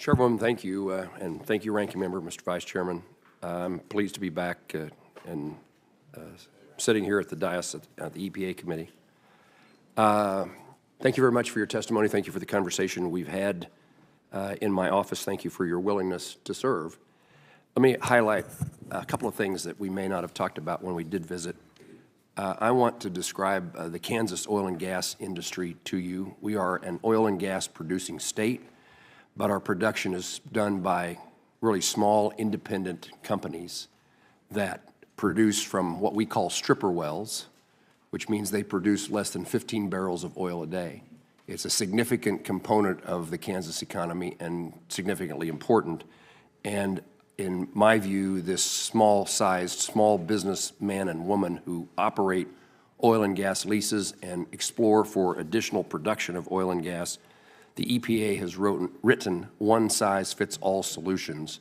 Chairwoman, thank you, and thank you, Ranking Member, Mr. Vice Chairman. I'm pleased to be back and sitting here at the dais at the EPA Committee. Thank you very much for your testimony. Thank you for the conversation we've had in my office. Thank you for your willingness to serve. Let me highlight a couple of things that we may not have talked about when we did visit. I want to describe the Kansas oil and gas industry to you. We are an oil and gas producing state, but our production is done by really small independent companies that produce from what we call stripper wells, which means they produce less than 15 barrels of oil a day. It's a significant component of the Kansas economy and significantly important. And in my view, this small-sized, small businessman and woman who operate oil and gas leases and explore for additional production of oil and gas, the EPA has written one-size-fits-all solutions.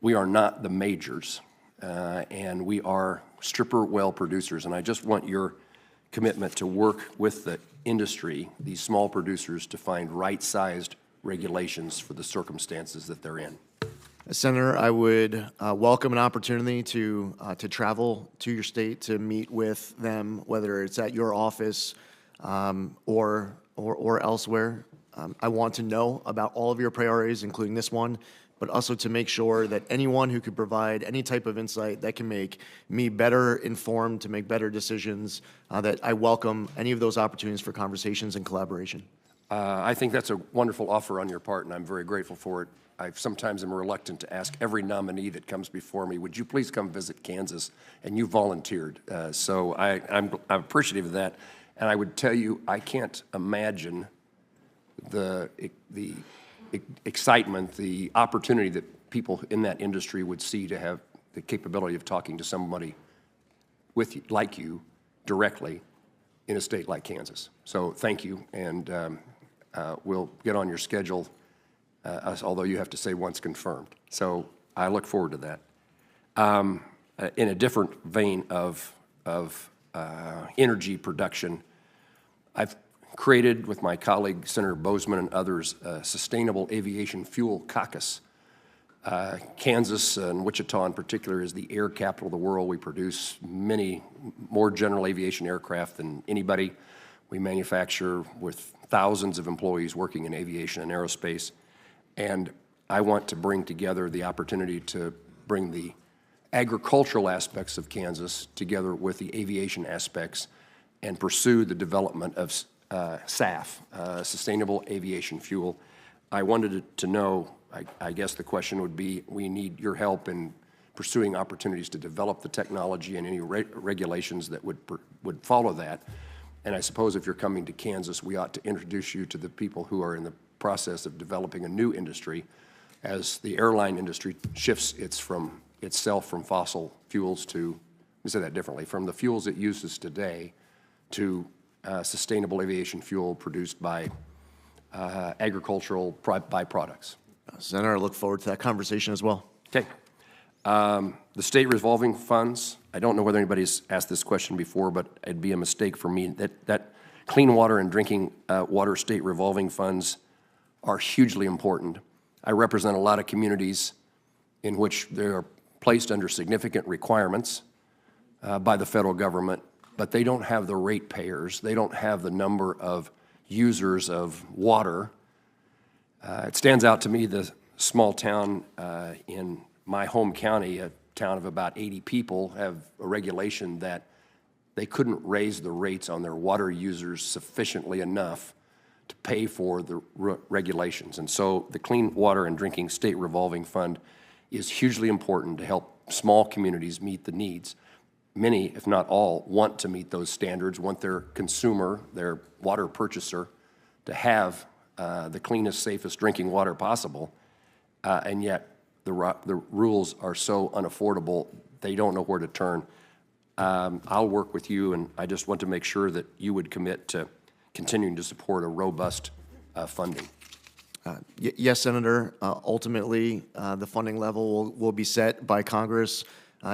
We are not the majors, and we are stripper well producers. And I just want your commitment to work with the industry, these small producers, to find right-sized regulations for the circumstances that they're in. Senator, I would welcome an opportunity to travel to your state to meet with them, whether it's at your office or elsewhere. I want to know about all of your priorities, including this one, but also to make sure that anyone who could provide any type of insight that can make me better informed to make better decisions, that I welcome any of those opportunities for conversations and collaboration. I think that's a wonderful offer on your part, and I'm very grateful for it. I sometimes am reluctant to ask every nominee that comes before me, would you please come visit Kansas? And you volunteered. So I'm appreciative of that. And I would tell you, I can't imagine the excitement, the opportunity that people in that industry would see to have the capability of talking to somebody with you, like you directly in a state like Kansas. So thank you, and we'll get on your schedule, although you have to say once confirmed. So I look forward to that. In a different vein of energy production, I've created with my colleague Senator Boozman and others a Sustainable Aviation Fuel Caucus. Kansas and Wichita in particular is the air capital of the world. We produce many more general aviation aircraft than anybody. We manufacture with thousands of employees working in aviation and aerospace. And I want to bring together the opportunity to bring the agricultural aspects of Kansas together with the aviation aspects and pursue the development of SAF, Sustainable Aviation Fuel. I wanted to know, I guess the question would be, we need your help in pursuing opportunities to develop the technology and any regulations that would follow that. And I suppose if you're coming to Kansas, we ought to introduce you to the people who are in the process of developing a new industry as the airline industry shifts itself from fossil fuels to, let me say that differently, from the fuels it uses today to sustainable aviation fuel produced by agricultural byproducts. Senator, I look forward to that conversation as well. Okay. The state revolving funds, I don't know whether anybody's asked this question before, but it'd be a mistake for me. That clean water and drinking water state revolving funds are hugely important. I represent a lot of communities in which they are placed under significant requirements by the federal government, but they don't have the ratepayers. They don't have the number of users of water. It stands out to me, the small town in my home county, a town of about 80 people, have a regulation that they couldn't raise the rates on their water users sufficiently enough to pay for the regulations. And so the Clean Water and Drinking State Revolving Fund is hugely important to help small communities meet the needs. Many, if not all, want to meet those standards, want their consumer, their water purchaser, to have the cleanest, safest drinking water possible, and yet the rules are so unaffordable, they don't know where to turn. I'll work with you, and I just want to make sure that you would commit to continuing to support a robust funding. Yes, Senator. Ultimately, the funding level will be set by Congress.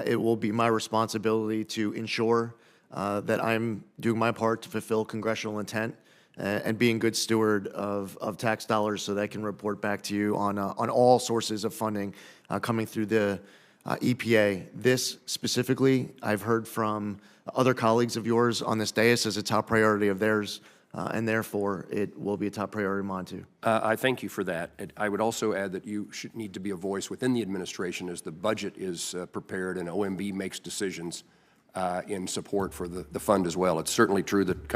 It will be my responsibility to ensure that I'm doing my part to fulfill congressional intent and being good steward of tax dollars so that I can report back to you on all sources of funding coming through the EPA. This specifically, I've heard from other colleagues of yours on this dais as a top priority of theirs, and therefore it will be a top priority of mine too. I thank you for that. I would also add that you should need to be a voice within the administration as the budget is prepared and OMB makes decisions in support for the fund as well. It's certainly true that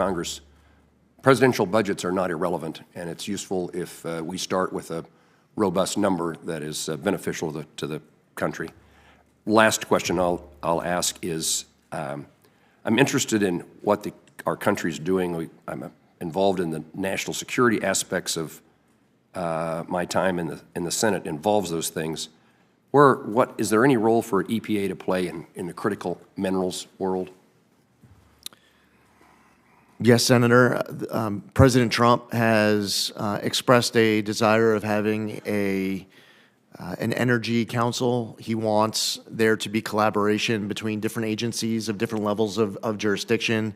presidential budgets are not irrelevant, and it's useful if we start with a robust number that is beneficial to the country. Last question I'll ask is, I'm interested in what our country's doing. I'm involved in the national security aspects of my time in the Senate involves those things. Is there any role for EPA to play in the critical minerals world? Yes, Senator. President Trump has expressed a desire of having an energy council. He wants there to be collaboration between different agencies of different levels of jurisdiction.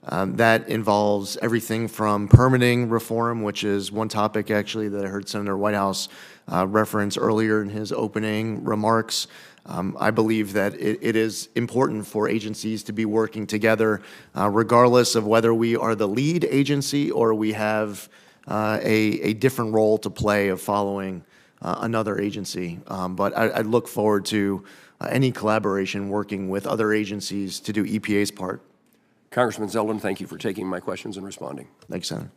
That involves everything from permitting reform, which is one topic actually that I heard Senator Whitehouse reference earlier in his opening remarks. I believe that it is important for agencies to be working together, regardless of whether we are the lead agency or we have a different role to play of following another agency. But I look forward to any collaboration working with other agencies to do EPA's part. Congressman Zeldin, thank you for taking my questions and responding. Thanks, Senator.